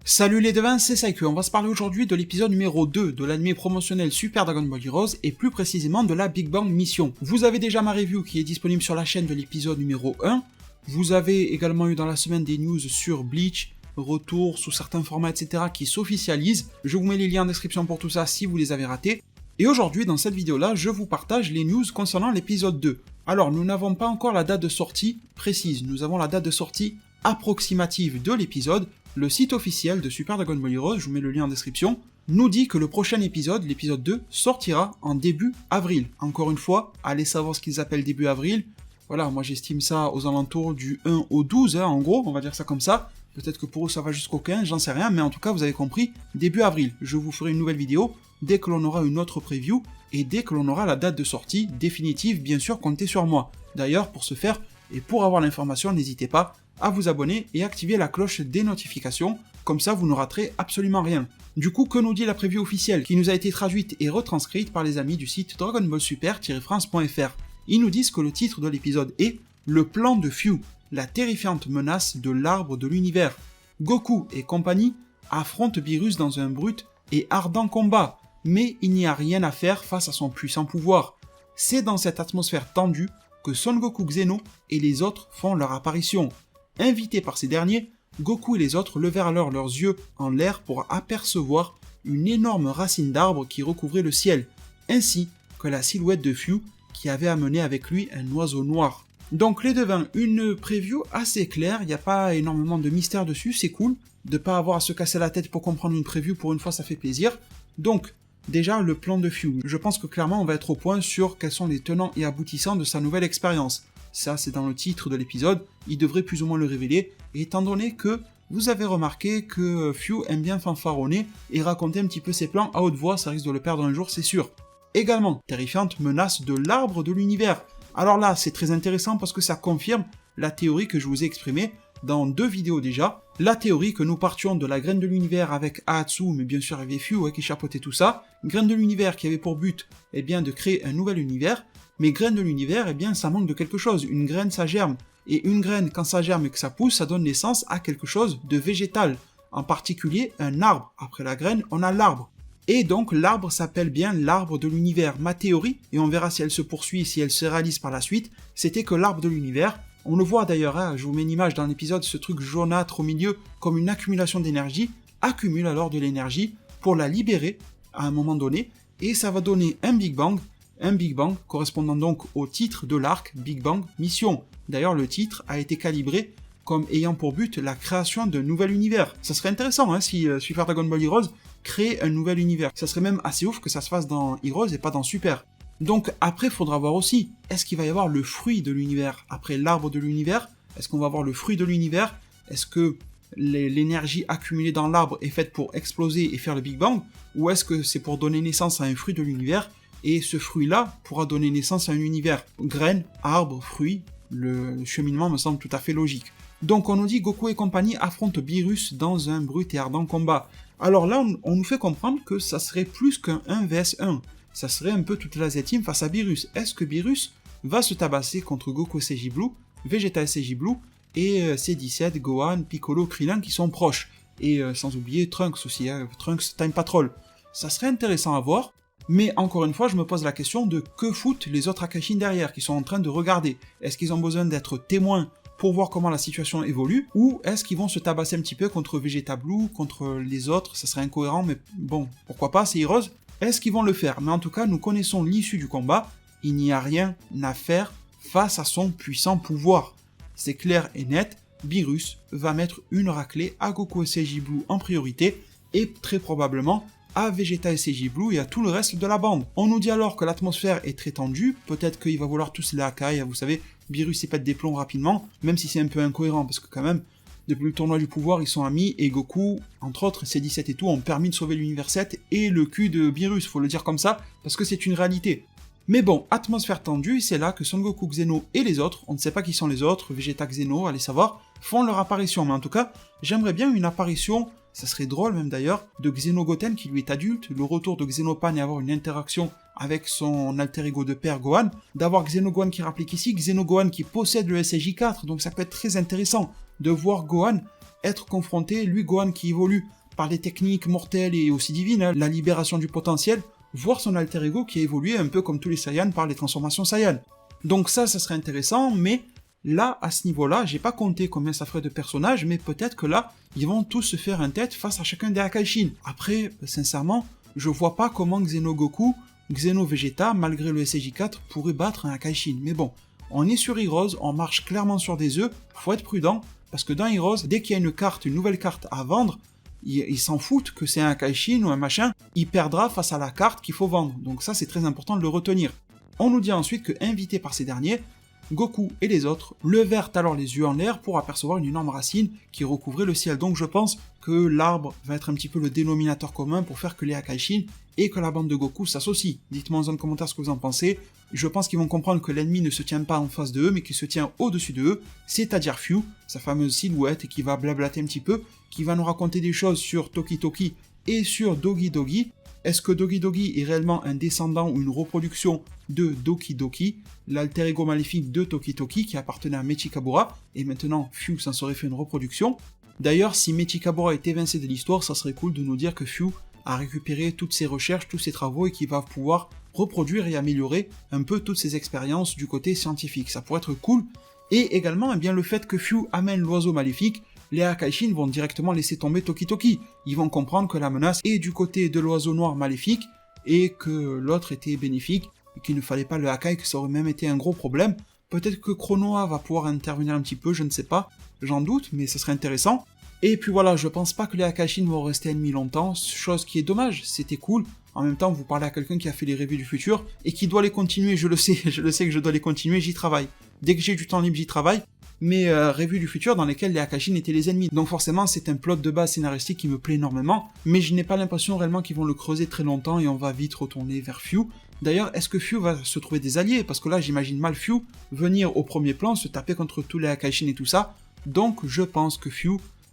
Salut les devins, c'est Saiku, on va se parler aujourd'hui de l'épisode numéro 2 de l'anime promotionnel Super Dragon Ball Heroes et plus précisément de la Big Bang Mission. Vous avez déjà ma review qui est disponible sur la chaîne de l'épisode numéro 1, vous avez également eu dans la semaine des news sur Bleach, retour sous certains formats etc. qui s'officialisent, je vous mets les liens en description pour tout ça si vous les avez ratés. Et aujourd'hui dans cette vidéo là, je vous partage les news concernant l'épisode 2. Alors nous n'avons pas encore la date de sortie précise, nous avons la date de sortie approximative de l'épisode. Le site officiel de Super Dragon Ball Heroes, je vous mets le lien en description, nous dit que le prochain épisode, l'épisode 2, sortira en début avril. Encore une fois, allez savoir ce qu'ils appellent début avril. Voilà, moi j'estime ça aux alentours du 1 au 12, en gros, on va dire ça comme ça. Peut-être que pour eux ça va jusqu'au 15, j'en sais rien, mais en tout cas vous avez compris, début avril. Je vous ferai une nouvelle vidéo dès que l'on aura une autre preview et dès que l'on aura la date de sortie définitive, bien sûr, comptez sur moi. D'ailleurs, pour ce faire, et pour avoir l'information, n'hésitez pas à vous abonner et activer la cloche des notifications, comme ça vous ne raterez absolument rien. Du coup, que nous dit la preview officielle, qui nous a été traduite et retranscrite par les amis du site Dragon Ball Super-France.fr. Ils nous disent que le titre de l'épisode est « Le plan de Fu, la terrifiante menace de l'arbre de l'univers. Goku et compagnie affrontent Beerus dans un brut et ardent combat, mais il n'y a rien à faire face à son puissant pouvoir. C'est dans cette atmosphère tendue que Son Goku Xeno et les autres font leur apparition. Invités par ces derniers, Goku et les autres levèrent alors leurs yeux en l'air pour apercevoir une énorme racine d'arbre qui recouvrait le ciel, ainsi que la silhouette de Fu qui avait amené avec lui un oiseau noir. Donc les devins, une preview assez claire, il n'y a pas énormément de mystère dessus, c'est cool, de pas avoir à se casser la tête pour comprendre une preview, pour une fois ça fait plaisir. Donc, déjà le plan de Fu, je pense que clairement on va être au point sur quels sont les tenants et aboutissants de sa nouvelle expérience. Ça c'est dans le titre de l'épisode, il devrait plus ou moins le révéler, et étant donné que vous avez remarqué que Fu aime bien fanfaronner et raconter un petit peu ses plans à haute voix, ça risque de le perdre un jour c'est sûr. Également, terrifiante menace de l'arbre de l'univers. Alors là c'est très intéressant parce que ça confirme la théorie que je vous ai exprimée dans 2 vidéos déjà, la théorie que nous partions de la graine de l'univers avec Ahatsu, mais bien sûr il y avait Fu qui chapeautait tout ça, une graine de l'univers qui avait pour but de créer un nouvel univers, mais graine de l'univers, ça manque de quelque chose. Une graine, ça germe. Et une graine, quand ça germe et que ça pousse, ça donne naissance à quelque chose de végétal. En particulier, un arbre. Après la graine, on a l'arbre. Et donc, l'arbre s'appelle bien l'arbre de l'univers. Ma théorie, et on verra si elle se poursuit, si elle se réalise par la suite, c'était que l'arbre de l'univers, on le voit d'ailleurs, je vous mets une image dans l'épisode, ce truc jaunâtre au milieu, comme une accumulation d'énergie, accumule alors de l'énergie pour la libérer à un moment donné, et ça va donner un Big Bang correspondant donc au titre de l'arc Big Bang Mission. D'ailleurs, le titre a été calibré comme ayant pour but la création d'un nouvel univers. Ça serait intéressant si Super Dragon Ball Heroes crée un nouvel univers. Ça serait même assez ouf que ça se fasse dans Heroes et pas dans Super. Donc après, il faudra voir aussi, est-ce qu'il va y avoir le fruit de l'univers après l'arbre de l'univers? Est-ce qu'on va avoir le fruit de l'univers? Est-ce que l'énergie accumulée dans l'arbre est faite pour exploser et faire le Big Bang? Ou est-ce que c'est pour donner naissance à un fruit de l'univers? Et ce fruit-là pourra donner naissance à un univers. Graines, arbres, fruits, le cheminement me semble tout à fait logique. Donc on nous dit Goku et compagnie affrontent Beerus dans un brut et ardent combat. Alors là, on nous fait comprendre que ça serait plus qu'un 1 vs 1. Ça serait un peu toute la Z-Team face à Beerus. Est-ce que Beerus va se tabasser contre Goku SJ Blue, Vegeta SJ Blue et C17, Gohan, Piccolo, Krillin qui sont proches? Et sans oublier Trunks aussi, Trunks Time Patrol. Ça serait intéressant à voir. Mais encore une fois, je me pose la question de que foutent les autres Akashin derrière qui sont en train de regarder. Est-ce qu'ils ont besoin d'être témoins pour voir comment la situation évolue, ou est-ce qu'ils vont se tabasser un petit peu contre Vegeta Blue, contre les autres? Ça serait incohérent, mais bon, pourquoi pas, c'est Heroes. Est-ce qu'ils vont le faire? Mais en tout cas, nous connaissons l'issue du combat, il n'y a rien à faire face à son puissant pouvoir. C'est clair et net, Beerus va mettre une raclée à Goku SJ Blue en priorité, et très probablement à Vegeta SJ Blue et à tout le reste de la bande. On nous dit alors que l'atmosphère est très tendue, peut-être qu'il va vouloir tous les Hakai, vous savez, Beerus il pète des plombs rapidement, même si c'est un peu incohérent, parce que quand même, depuis le tournoi du pouvoir, ils sont amis, et Goku, entre autres, C17 et tout, ont permis de sauver l'univers 7 et le cul de Beerus, faut le dire comme ça, parce que c'est une réalité. Mais bon, atmosphère tendue, c'est là que Son Goku Xeno et les autres, on ne sait pas qui sont les autres, Vegeta Xeno, allez savoir, font leur apparition, mais en tout cas, j'aimerais bien une apparition, ça serait drôle même d'ailleurs, de Xenogoten qui lui est adulte, le retour de Xenopan et avoir une interaction avec son alter ego de père Gohan, d'avoir Xenogohan qui rapplique ici, Xenogohan qui possède le SJ4, donc ça peut être très intéressant de voir Gohan être confronté, lui Gohan qui évolue par des techniques mortelles et aussi divines, hein, la libération du potentiel, voir son alter ego qui a évolué un peu comme tous les Saiyans par les transformations Saiyan. Donc ça serait intéressant, mais là, à ce niveau-là, j'ai pas compté combien ça ferait de personnages, mais peut-être que là, ils vont tous se faire un tête face à chacun des Akaishin. Après, sincèrement, je vois pas comment Xeno Goku, Xeno Vegeta, malgré le SJ4, pourrait battre un Akaishin. Mais bon, on est sur Heroes, on marche clairement sur des œufs, faut être prudent, parce que dans Heroes, dès qu'il y a une nouvelle carte à vendre, ils s'en foutent que c'est un Akaishin ou un machin, il perdra face à la carte qu'il faut vendre. Donc ça, c'est très important de le retenir. On nous dit ensuite que, invité par ces derniers, Goku et les autres levèrent alors les yeux en l'air pour apercevoir une énorme racine qui recouvrait le ciel. Donc je pense que l'arbre va être un petit peu le dénominateur commun pour faire que les Akaishin et que la bande de Goku s'associent. Dites-moi en zone de commentaire ce que vous en pensez. Je pense qu'ils vont comprendre que l'ennemi ne se tient pas en face de eux, mais qu'il se tient au-dessus de eux, c'est-à-dire Fu, sa fameuse silhouette, qui va blablater un petit peu, qui va nous raconter des choses sur Toki Toki et sur Dogi Dogi. Est-ce que Dogi Dogi est réellement un descendant ou une reproduction de Doki Doki, l'alter ego maléfique de Toki Toki qui appartenait à Mechikabura, et maintenant Fu s'en serait fait une reproduction. D'ailleurs, si Mechikabura est évincé de l'histoire, ça serait cool de nous dire que Fu a récupéré toutes ses recherches, tous ses travaux et qu'il va pouvoir reproduire et améliorer un peu toutes ses expériences du côté scientifique. Ça pourrait être cool. Et également, eh bien, le fait que Fu amène l'oiseau maléfique, les Akaishin vont directement laisser tomber Toki Toki. Ils vont comprendre que la menace est du côté de l'oiseau noir maléfique et que l'autre était bénéfique et qu'il ne fallait pas le Hakai, que ça aurait même été un gros problème. Peut-être que Chronoa va pouvoir intervenir un petit peu, je ne sais pas, j'en doute, mais ce serait intéressant. Et puis voilà, je pense pas que les Akaishin vont rester ennemis longtemps, chose qui est dommage, c'était cool. En même temps, vous parlez à quelqu'un qui a fait les revues du futur et qui doit les continuer, je le sais que je dois les continuer, j'y travaille. Dès que j'ai du temps libre, j'y travaille. Mais revues du futur dans lesquelles les Akaishin étaient les ennemis. Donc forcément, c'est un plot de base scénaristique qui me plaît énormément, mais je n'ai pas l'impression réellement qu'ils vont le creuser très longtemps et on va vite retourner vers Fu. D'ailleurs, est-ce que Fu va se trouver des alliés? Parce que là, j'imagine mal Fu venir au premier plan, se taper contre tous les Akaishin et tout ça. Donc je pense que Fu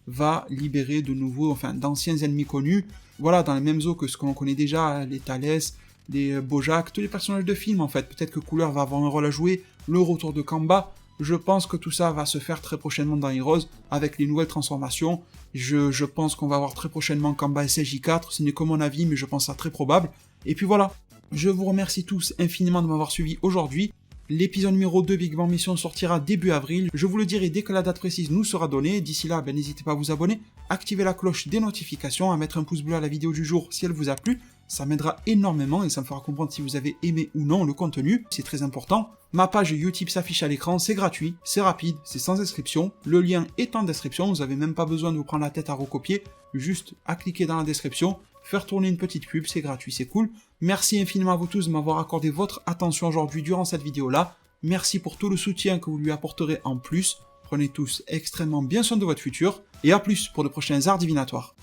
va libérer de nouveaux, d'anciens ennemis connus, voilà, dans les mêmes eaux que ce qu'on connaît déjà, les Thalès, les Bojack, tous les personnages de film en fait. Peut-être que Cooler va avoir un rôle à jouer, le retour de Kamba. Je pense que tout ça va se faire très prochainement dans Heroes, avec les nouvelles transformations. Je pense qu'on va avoir très prochainement Kamba SJ4, ce n'est que mon avis, mais je pense ça très probable. Et puis voilà, je vous remercie tous infiniment de m'avoir suivi aujourd'hui. L'épisode numéro 2 Big Bang Mission sortira début avril. Je vous le dirai dès que la date précise nous sera donnée. D'ici là, n'hésitez pas à vous abonner, activer la cloche des notifications, à mettre un pouce bleu à la vidéo du jour si elle vous a plu. Ça m'aidera énormément et ça me fera comprendre si vous avez aimé ou non le contenu. C'est très important. Ma page Utip s'affiche à l'écran, c'est gratuit, c'est rapide, c'est sans inscription. Le lien est en description, vous n'avez même pas besoin de vous prendre la tête à recopier. Juste à cliquer dans la description, faire tourner une petite pub, c'est gratuit, c'est cool. Merci infiniment à vous tous de m'avoir accordé votre attention aujourd'hui durant cette vidéo-là. Merci pour tout le soutien que vous lui apporterez en plus. Prenez tous extrêmement bien soin de votre futur. Et à plus pour de prochains arts divinatoires.